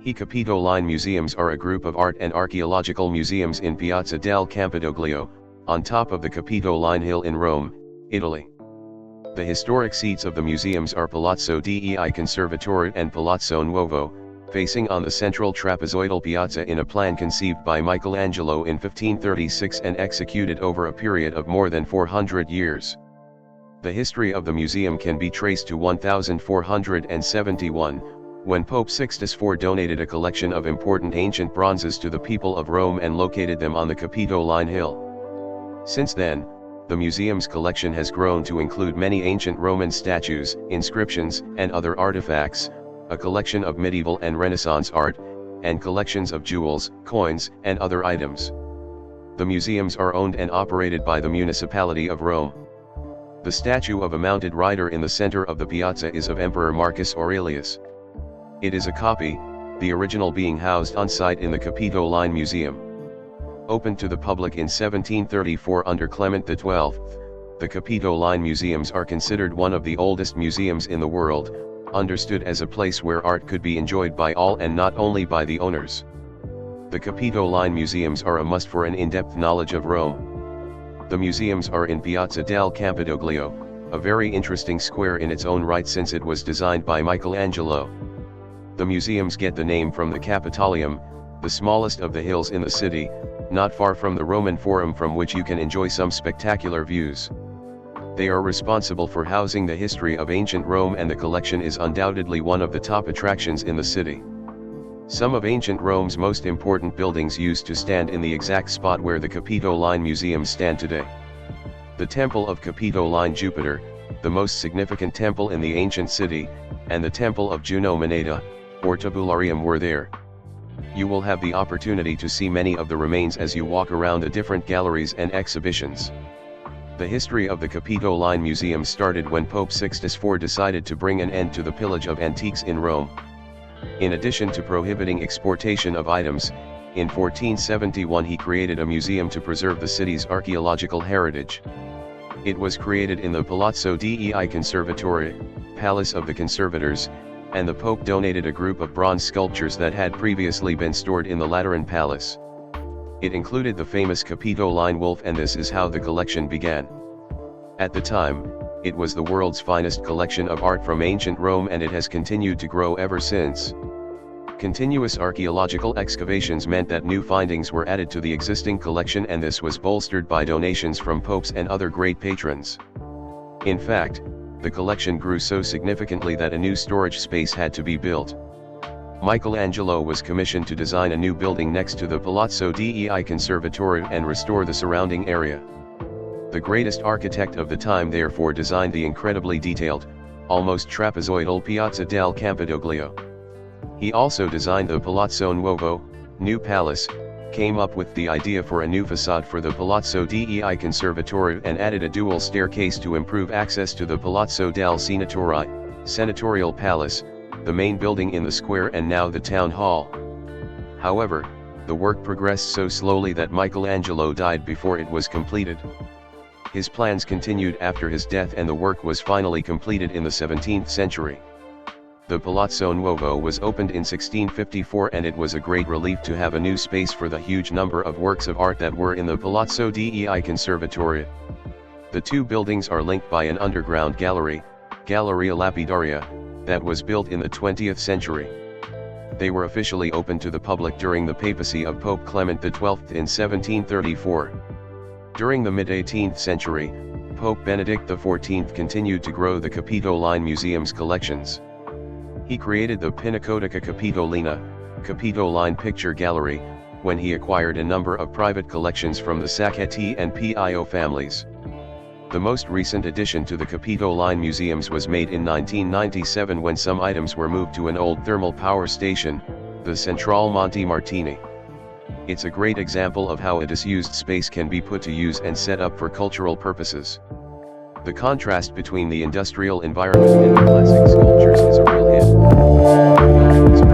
I Capitoline museums are a group of art and archaeological museums in Piazza del Campidoglio, on top of the Capitoline Hill in Rome, Italy. The historic seats of the museums are Palazzo dei Conservatori and Palazzo Nuovo, facing on the central trapezoidal piazza in a plan conceived by Michelangelo in 1536 and executed over a period of more than 400 years. The history of the museum can be traced to 1471, when Pope Sixtus IV donated a collection of important ancient bronzes to the people of Rome and located them on the Capitoline Hill. Since then, the museum's collection has grown to include many ancient Roman statues, inscriptions, and other artifacts, a collection of medieval and Renaissance art, and collections of jewels, coins, and other items. The museums are owned and operated by the municipality of Rome. The statue of a mounted rider in the center of the piazza is of Emperor Marcus Aurelius. It is a copy, the original being housed on site in the Capitoline Museum. Opened to the public in 1734 under Clement XII, the Capitoline Museums are considered one of the oldest museums in the world, understood as a place where art could be enjoyed by all and not only by the owners. The Capitoline Museums are a must for an in-depth knowledge of Rome. The museums are in Piazza del Campidoglio, a very interesting square in its own right since it was designed by Michelangelo. The museums get the name from the Capitoline, the smallest of the hills in the city, not far from the Roman Forum, from which you can enjoy some spectacular views. They are responsible for housing the history of ancient Rome, and the collection is undoubtedly one of the top attractions in the city. Some of ancient Rome's most important buildings used to stand in the exact spot where the Capitoline Museums stand today. The Temple of Capitoline Jupiter, the most significant temple in the ancient city, and the Temple of Juno Moneta, or Tabularium, were there. You will have the opportunity to see many of the remains as you walk around the different galleries and exhibitions. The history of the Capitoline Museum started when Pope Sixtus IV decided to bring an end to the pillage of antiques in Rome. In addition to prohibiting exportation of items, in 1471 he created a museum to preserve the city's archaeological heritage. It was created in the Palazzo dei Conservatori, Palace of the Conservators, and the Pope donated a group of bronze sculptures that had previously been stored in the Lateran Palace. It included the famous Capitoline wolf, and this is how the collection began. At the time, it was the world's finest collection of art from ancient Rome, and it has continued to grow ever since. Continuous archaeological excavations meant that new findings were added to the existing collection, and this was bolstered by donations from popes and other great patrons. In fact, the collection grew so significantly that a new storage space had to be built. Michelangelo was commissioned to design a new building next to the Palazzo dei Conservatori and restore the surrounding area. The greatest architect of the time therefore designed the incredibly detailed, almost trapezoidal Piazza del Campidoglio. He also designed the Palazzo Nuovo, new palace, came up with the idea for a new facade for the Palazzo dei Conservatori, and added a dual staircase to improve access to the Palazzo del Senatore, senatorial palace, the main building in the square and now the town hall. However, the work progressed so slowly that Michelangelo died before it was completed. His plans continued after his death, and the work was finally completed in the 17th century. The Palazzo Nuovo was opened in 1654, and it was a great relief to have a new space for the huge number of works of art that were in the Palazzo dei Conservatori. The two buildings are linked by an underground gallery, Galleria Lapidaria, that was built in the 20th century. They were officially opened to the public during the papacy of Pope Clement XII in 1734. During the mid-18th century, Pope Benedict XIV continued to grow the Capitoline Museum's collections. He created the Pinacoteca Capitolina, Capitoline Picture Gallery, when he acquired a number of private collections from the Sacchetti and Pio families. The most recent addition to the Capitoline Museums was made in 1997 when some items were moved to an old thermal power station, the Centrale Monte Martini. It's a great example of how a disused space can be put to use and set up for cultural purposes. The contrast between the industrial environment and the classic sculptures is a real hit.